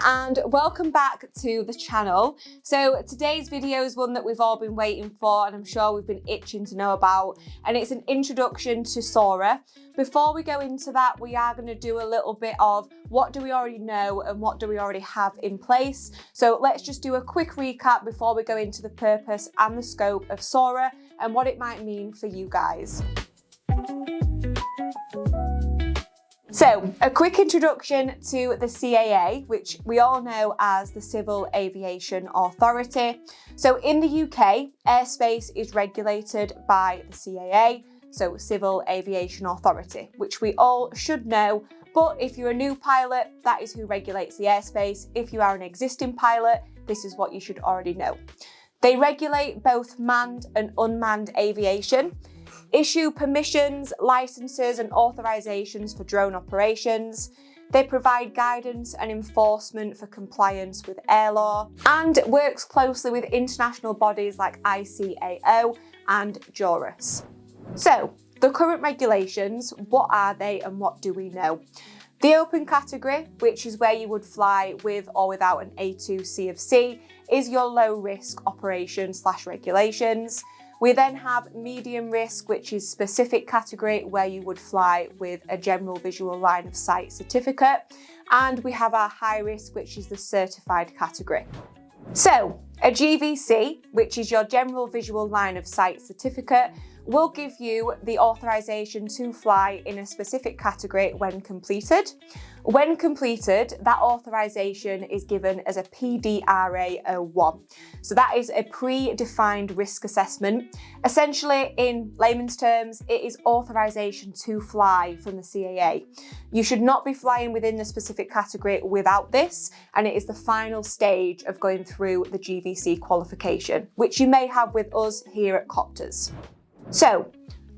and welcome back to the channel. So today's video is one that we've all been waiting for and I'm sure we've been itching to know about, and it's an introduction to Sora. Before we go into that, we are going to do a little bit of what do we already know and what do we already have in place. So let's just do a quick recap before we go into the purpose and the scope of Sora and what it might mean for you guys. So, a quick introduction to the CAA, which we all know as the Civil Aviation Authority. So in the UK, airspace is regulated by the CAA, so Civil Aviation Authority, which we all should know. But if you're a new pilot, that is who regulates the airspace. If you are an existing pilot, this is what you should already know. They regulate both manned and unmanned aviation, issue permissions, licenses and authorizations for drone operations. They provide guidance and enforcement for compliance with air law and works closely with international bodies like ICAO and JORUS. So, the current regulations, what are they and what do we know? The open category, which is where you would fly with or without an A2 C of C, is your low risk operation/regulations. We then have medium risk, which is specific category where you would fly with a general visual line of sight certificate. And we have our high risk, which is the certified category. So a GVC, which is your general visual line of sight certificate, will give you the authorization to fly in a specific category when completed. When completed, that authorization is given as a PDRA 01. So that is a predefined risk assessment. Essentially, in layman's terms, it is authorization to fly from the CAA. You should not be flying within the specific category without this, and it is the final stage of going through the GVC qualification, which you may have with us here at Coptrz. So,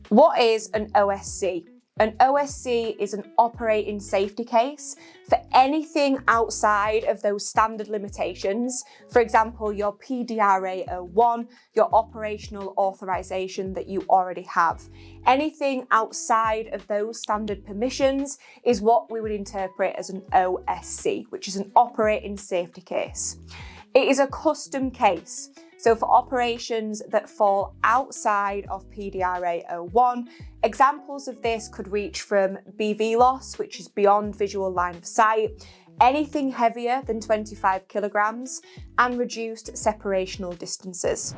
what is an OSC? An OSC is an operating safety case for anything outside of those standard limitations. For example, your PDRA 01, your operational authorization that you already have. Anything outside of those standard permissions is what we would interpret as an OSC, which is an operating safety case. It is a custom case. So for operations that fall outside of PDRA 01, examples of this could reach from BVLOS, which is beyond visual line of sight, anything heavier than 25 kilograms, and reduced separational distances.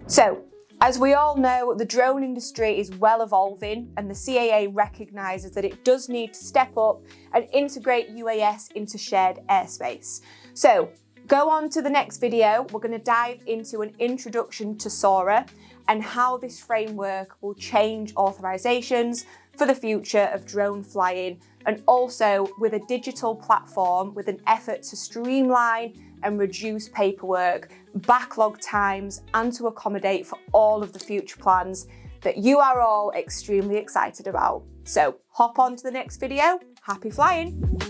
So, as we all know, the drone industry is well evolving and the CAA recognises that it does need to step up and integrate UAS into shared airspace. So, go on to the next video. We're going to dive into an introduction to Sora and how this framework will change authorizations for the future of drone flying, and also with a digital platform with an effort to streamline and reduce paperwork, backlog times, and to accommodate for all of the future plans that you are all extremely excited about. So hop on to the next video. Happy flying!